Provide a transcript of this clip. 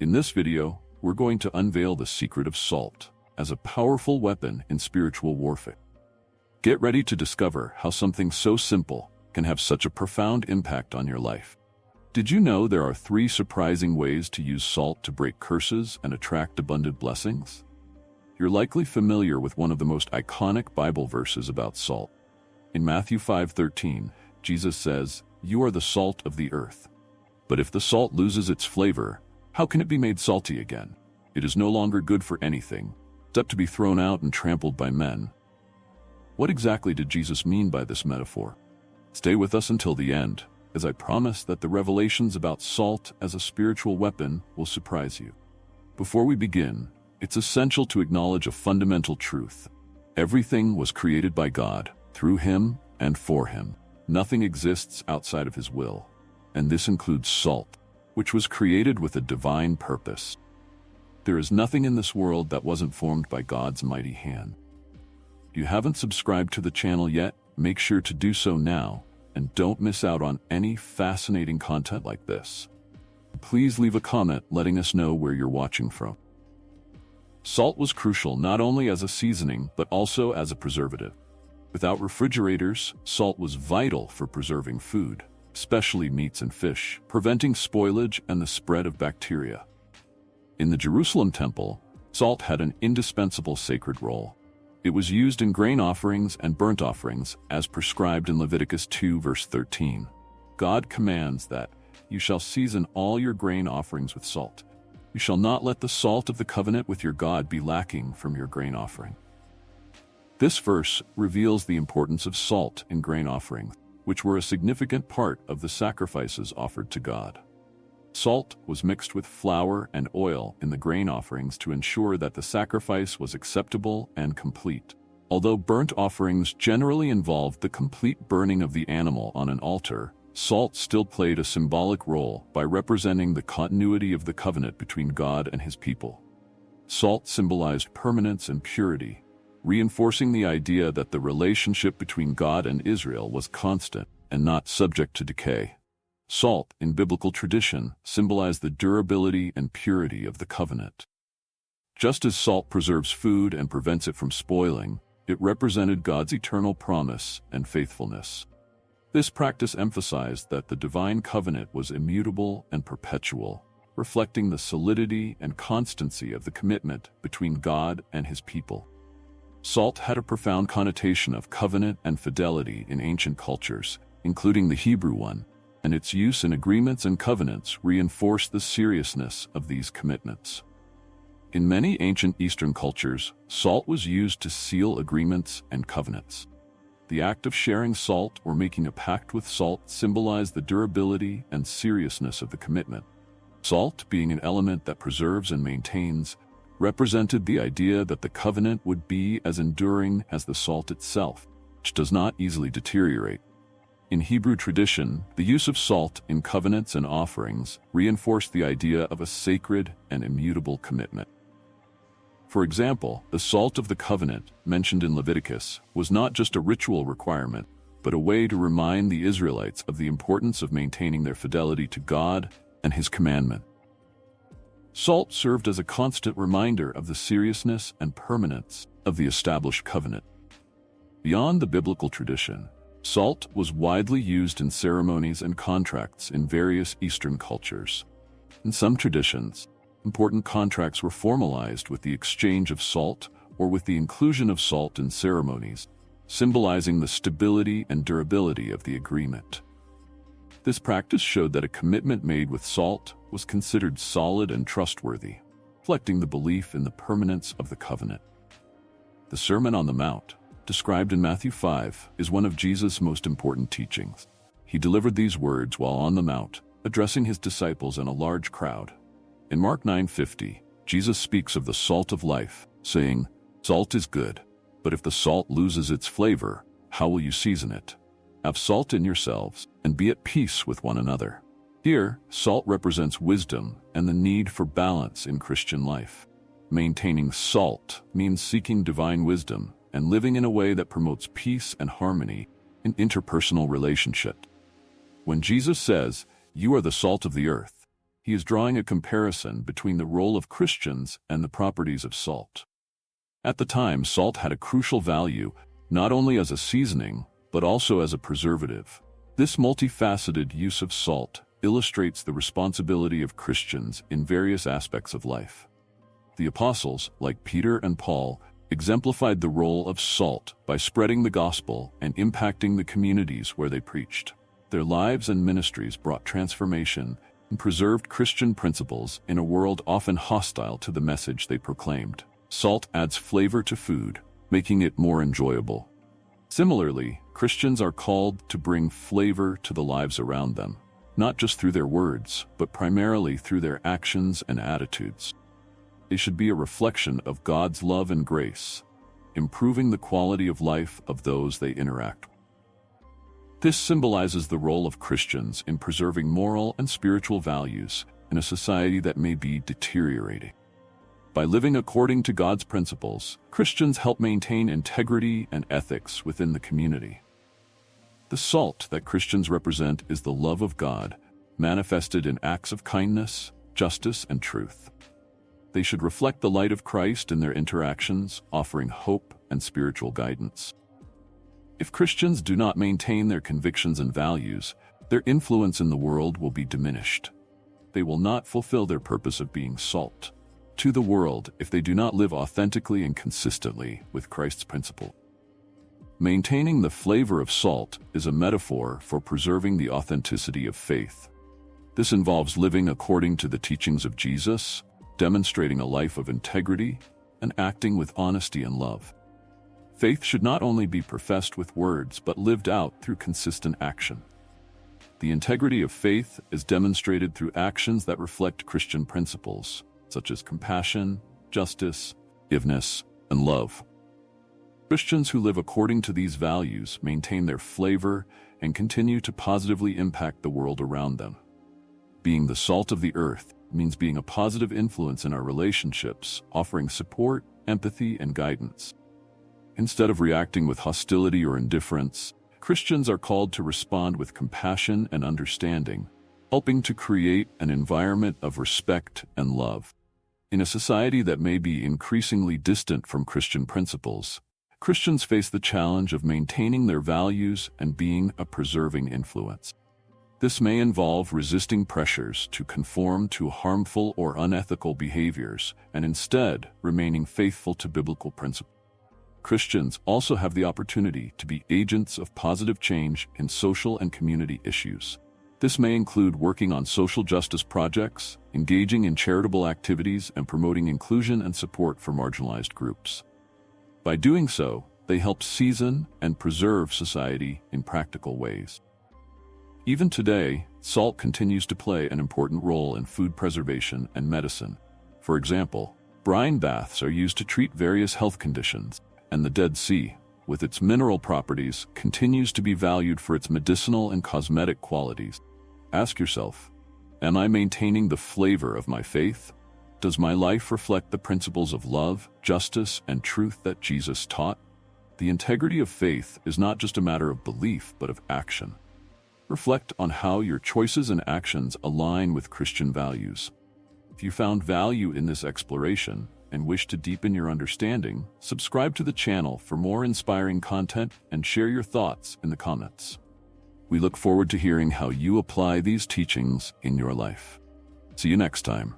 In this video, we're going to unveil the secret of salt as a powerful weapon in spiritual warfare. Get ready to discover how something so simple can have such a profound impact on your life. Did you know there are 3 surprising ways to use salt to break curses and attract abundant blessings? You're likely familiar with one of the most iconic Bible verses about salt. In Matthew 5:13, Jesus says, "You are the salt of the earth. But if the salt loses its flavor, how can it be made salty again? It is no longer good for anything, except to be thrown out and trampled by men." What exactly did Jesus mean by this metaphor? Stay with us until the end, as I promise that the revelations about salt as a spiritual weapon will surprise you. Before we begin, it's essential to acknowledge a fundamental truth. Everything was created by God, through Him and for Him. Nothing exists outside of His will, and this includes salt, which was created with a divine purpose. There is nothing in this world that wasn't formed by God's mighty hand. If you haven't subscribed to the channel yet, make sure to do so now, and don't miss out on any fascinating content like this. Please leave a comment letting us know where you're watching from. Salt was crucial not only as a seasoning, but also as a preservative. Without refrigerators, salt was vital for preserving food, especially meats and fish, preventing spoilage and the spread of bacteria. In the Jerusalem temple, salt had an indispensable sacred role. It was used in grain offerings and burnt offerings, as prescribed in Leviticus 2 verse 13. God commands that, "You shall season all your grain offerings with salt. You shall not let the salt of the covenant with your God be lacking from your grain offering." This verse reveals the importance of salt in grain offerings, which were a significant part of the sacrifices offered to God. Salt was mixed with flour and oil in the grain offerings to ensure that the sacrifice was acceptable and complete. Although burnt offerings generally involved the complete burning of the animal on an altar, salt still played a symbolic role by representing the continuity of the covenant between God and His people. Salt symbolized permanence and purity, reinforcing the idea that the relationship between God and Israel was constant and not subject to decay. Salt, in biblical tradition, symbolized the durability and purity of the covenant. Just as salt preserves food and prevents it from spoiling, it represented God's eternal promise and faithfulness. This practice emphasized that the divine covenant was immutable and perpetual, reflecting the solidity and constancy of the commitment between God and His people. Salt had a profound connotation of covenant and fidelity in ancient cultures, including the Hebrew one, and its use in agreements and covenants reinforced the seriousness of these commitments. In many ancient Eastern cultures, salt was used to seal agreements and covenants. The act of sharing salt or making a pact with salt symbolized the durability and seriousness of the commitment. Salt, being an element that preserves and maintains, represented the idea that the covenant would be as enduring as the salt itself, which does not easily deteriorate. In Hebrew tradition, the use of salt in covenants and offerings reinforced the idea of a sacred and immutable commitment. For example, the salt of the covenant, mentioned in Leviticus, was not just a ritual requirement, but a way to remind the Israelites of the importance of maintaining their fidelity to God and His commandment. Salt served as a constant reminder of the seriousness and permanence of the established covenant. Beyond the biblical tradition, salt was widely used in ceremonies and contracts in various Eastern cultures. In some traditions, important contracts were formalized with the exchange of salt or with the inclusion of salt in ceremonies, symbolizing the stability and durability of the agreement. This practice showed that a commitment made with salt was considered solid and trustworthy, reflecting the belief in the permanence of the covenant. The Sermon on the Mount, described in Matthew 5, is one of Jesus' most important teachings. He delivered these words while on the Mount, addressing His disciples and a large crowd. In Mark 9:50, Jesus speaks of the salt of life, saying, "Salt is good, but if the salt loses its flavor, how will you season it? Have salt in yourselves, and be at peace with one another." Here, salt represents wisdom and the need for balance in Christian life. Maintaining salt means seeking divine wisdom and living in a way that promotes peace and harmony in interpersonal relationships. When Jesus says, "You are the salt of the earth," He is drawing a comparison between the role of Christians and the properties of salt. At the time, salt had a crucial value, not only as a seasoning, but also as a preservative. This multifaceted use of salt illustrates the responsibility of Christians in various aspects of life. The apostles, like Peter and Paul, exemplified the role of salt by spreading the gospel and impacting the communities where they preached. Their lives and ministries brought transformation and preserved Christian principles in a world often hostile to the message they proclaimed. Salt adds flavor to food, making it more enjoyable. Similarly, Christians are called to bring flavor to the lives around them, not just through their words, but primarily through their actions and attitudes. They should be a reflection of God's love and grace, improving the quality of life of those they interact with. This symbolizes the role of Christians in preserving moral and spiritual values in a society that may be deteriorating. By living according to God's principles, Christians help maintain integrity and ethics within the community. The salt that Christians represent is the love of God, manifested in acts of kindness, justice, and truth. They should reflect the light of Christ in their interactions, offering hope and spiritual guidance. If Christians do not maintain their convictions and values, their influence in the world will be diminished. They will not fulfill their purpose of being salt to the world if they do not live authentically and consistently with Christ's principle. Maintaining the flavor of salt is a metaphor for preserving the authenticity of faith. This involves living according to the teachings of Jesus, demonstrating a life of integrity, and acting with honesty and love. Faith should not only be professed with words but lived out through consistent action. The integrity of faith is demonstrated through actions that reflect Christian principles, such as compassion, justice, forgiveness, and love. Christians who live according to these values maintain their flavor and continue to positively impact the world around them. Being the salt of the earth means being a positive influence in our relationships, offering support, empathy, and guidance. Instead of reacting with hostility or indifference, Christians are called to respond with compassion and understanding, helping to create an environment of respect and love. In a society that may be increasingly distant from Christian principles, Christians face the challenge of maintaining their values and being a preserving influence. This may involve resisting pressures to conform to harmful or unethical behaviors and instead remaining faithful to biblical principles. Christians also have the opportunity to be agents of positive change in social and community issues. This may include working on social justice projects, engaging in charitable activities, and promoting inclusion and support for marginalized groups. By doing so, they help season and preserve society in practical ways. Even today, salt continues to play an important role in food preservation and medicine. For example, brine baths are used to treat various health conditions, and the Dead Sea, with its mineral properties, continues to be valued for its medicinal and cosmetic qualities. Ask yourself, am I maintaining the flavor of my faith? Does my life reflect the principles of love, justice, and truth that Jesus taught? The integrity of faith is not just a matter of belief, but of action. Reflect on how your choices and actions align with Christian values. If you found value in this exploration and wish to deepen your understanding, subscribe to the channel for more inspiring content and share your thoughts in the comments. We look forward to hearing how you apply these teachings in your life. See you next time.